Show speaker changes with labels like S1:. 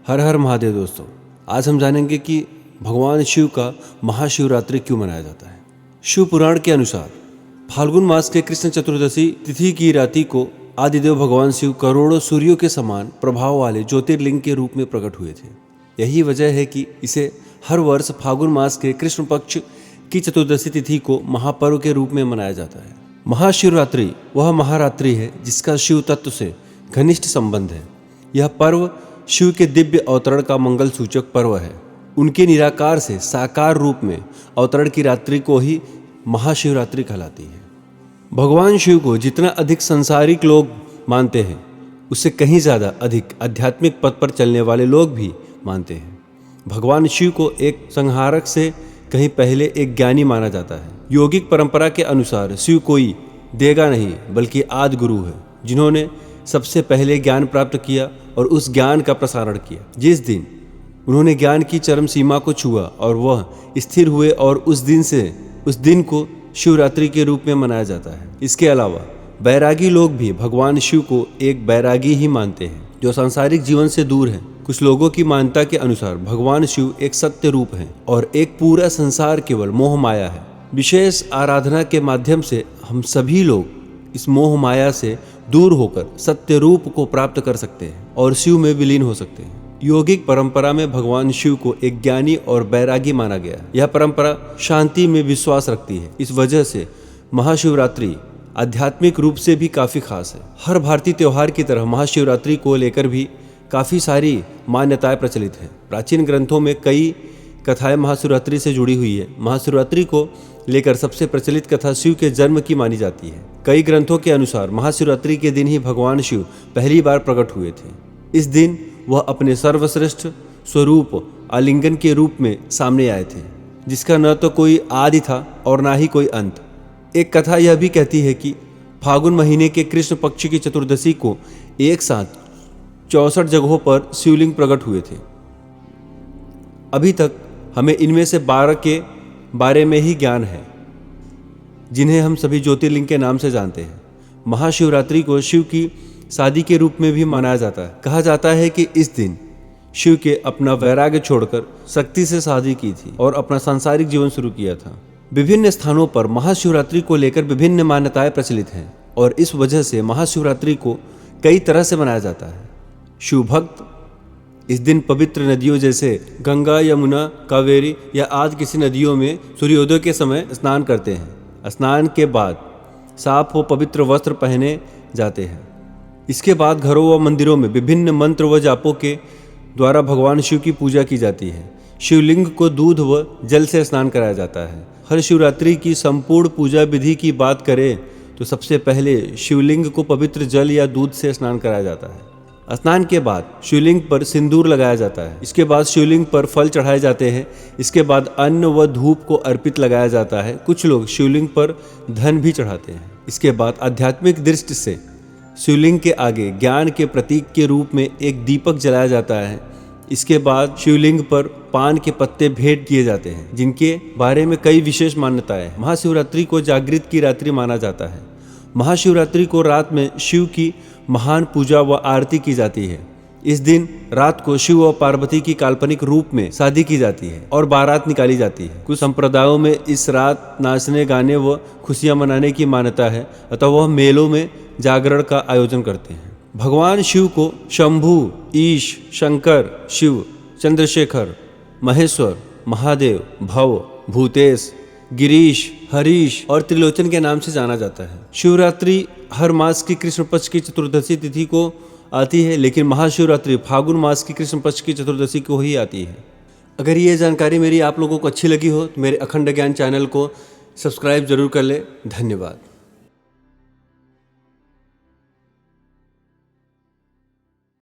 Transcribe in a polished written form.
S1: हर हर महादेव दोस्तों, आज हम जानेंगे कि भगवान शिव का महाशिवरात्रि क्यों मनाया जाता है। शिव पुराण के अनुसार फाल्गुन मास के कृष्ण चतुर्दशी तिथि की रात्रि को आदिदेव भगवान शिव करोड़ों सूर्यों के समान प्रभाव वाले ज्योतिर्लिंग के रूप में प्रकट हुए थे। यही वजह है कि इसे हर वर्ष फाल्गुन मास के कृष्ण पक्ष की चतुर्दशी तिथि को महापर्व के रूप में मनाया जाता है। महाशिवरात्रि वह महारात्रि है जिसका शिव तत्व से घनिष्ठ संबंध है। यह पर्व शिव के दिव्य अवतरण का मंगल सूचक पर्व है। उनके निराकार से साकार रूप में अवतरण की रात्रि को ही महाशिवरात्रि कहलाती है। भगवान शिव को जितना अधिक संसारिक लोग मानते हैं, उससे कहीं ज़्यादा अधिक आध्यात्मिक पथ पर चलने वाले लोग भी मानते हैं। भगवान शिव को एक संहारक से कहीं पहले एक ज्ञानी माना जाता है। योगिक परंपरा के अनुसार शिव कोई देगा नहीं बल्कि आदि गुरु है, जिन्होंने सबसे पहले ज्ञान प्राप्त किया और उस ज्ञान का प्रसारण किया। जिस दिन उन्होंने ज्ञान की चरम सीमा को छुआ और वह स्थिर हुए, और उस दिन को शिवरात्रि के रूप में मनाया जाता है। इसके अलावा बैरागी लोग भी भगवान शिव को एक बैरागी ही मानते हैं, जो सांसारिक जीवन से दूर है। कुछ लोगों की मान्यता के अनुसार भगवान शिव एक सत्य रूप है और एक पूरा संसार केवल मोह माया है। विशेष आराधना के माध्यम से हम सभी लोग इस मोह माया से दूर होकर सत्य रूप को प्राप्त कर सकते हैं और शिव में विलीन हो सकते हैं। योगिक परंपरा में भगवान शिव को एक ज्ञानी और बैरागी माना गया। यह परंपरा शांति में विश्वास रखती है। इस वजह से महाशिवरात्रि आध्यात्मिक रूप से भी काफ़ी खास है। हर भारतीय त्यौहार की तरह महाशिवरात्रि को लेकर भी काफ़ी सारी मान्यताएं प्रचलित हैं। प्राचीन ग्रंथों में कई कथाएं महाशिवरात्रि से जुड़ी हुई है। महाशिवरात्रि को लेकर सबसे प्रचलित कथा शिव के जन्म की मानी जाती है। कई ग्रंथों के अनुसार महाशिवरात्रि के दिन ही भगवान शिव पहली बार प्रकट हुए थे। इस दिन वह अपने सर्वश्रेष्ठ स्वरूप आलिंगन के रूप में सामने आए थे, जिसका न तो कोई आदि था और ना ही कोई अंत। एक कथा यह भी कहती है कि फाल्गुन महीने के कृष्ण पक्ष की चतुर्दशी को एक साथ 64 जगहों पर शिवलिंग प्रकट हुए थे। अभी तक हमें इनमें से 12 के बारे में ही ज्ञान है, जिन्हें हम सभी ज्योतिर्लिंग के नाम से जानते हैं। महाशिवरात्रि को शिव की शादी के रूप में भी मनाया जाता है। कहा जाता है कि इस दिन शिव के अपना वैराग्य छोड़कर शक्ति से शादी की थी और अपना सांसारिक जीवन शुरू किया था। विभिन्न स्थानों पर महाशिवरात्रि को लेकर विभिन्न मान्यताएं प्रचलित हैं और इस वजह से महाशिवरात्रि को कई तरह से मनाया जाता है। शिव भक्त इस दिन पवित्र नदियों जैसे गंगा, यमुना, कावेरी या आदि किसी नदियों में सूर्योदय के समय स्नान करते हैं। स्नान के बाद साफ व पवित्र वस्त्र पहने जाते हैं। इसके बाद घरों व मंदिरों में विभिन्न मंत्र व जापों के द्वारा भगवान शिव की पूजा की जाती है। शिवलिंग को दूध व जल से स्नान कराया जाता है। हर शिवरात्रि की संपूर्ण पूजा विधि की बात करें तो सबसे पहले शिवलिंग को पवित्र जल या दूध से स्नान कराया जाता है। स्नान के बाद शिवलिंग पर सिंदूर लगाया जाता है। इसके बाद शिवलिंग पर फल चढ़ाए जाते हैं। इसके बाद अन्न व धूप को अर्पित लगाया जाता है। कुछ लोग शिवलिंग पर धन भी चढ़ाते हैं। इसके बाद आध्यात्मिक दृष्टि से शिवलिंग के आगे ज्ञान के प्रतीक के रूप में एक दीपक जलाया जाता है। इसके बाद शिवलिंग पर पान के पत्ते भेंट किए जाते हैं, जिनके बारे में कई विशेष मान्यताएं हैं। महाशिवरात्रि को जागृत की रात्रि माना जाता है। महाशिवरात्रि को रात में शिव की महान पूजा व आरती की जाती है। इस दिन रात को शिव और पार्वती की काल्पनिक रूप में शादी की जाती है और बारात निकाली जाती है। कुछ संप्रदायों में इस रात नाचने, गाने व खुशियां मनाने की मान्यता है, अतः वह मेलों में जागरण का आयोजन करते हैं। भगवान शिव को शंभु, ईश, शंकर, शिव, चंद्रशेखर, महेश्वर, महादेव, भव, भूतेश, गिरीश, हरीश और त्रिलोचन के नाम से जाना जाता है। शिवरात्रि हर मास की कृष्ण पक्ष की चतुर्दशी तिथि को आती है, लेकिन महाशिवरात्रि फाल्गुन मास की कृष्ण पक्ष की चतुर्दशी को ही आती है। अगर ये जानकारी मेरी आप लोगों को अच्छी लगी हो तो मेरे अखंड ज्ञान चैनल को सब्सक्राइब जरूर कर ले। धन्यवाद।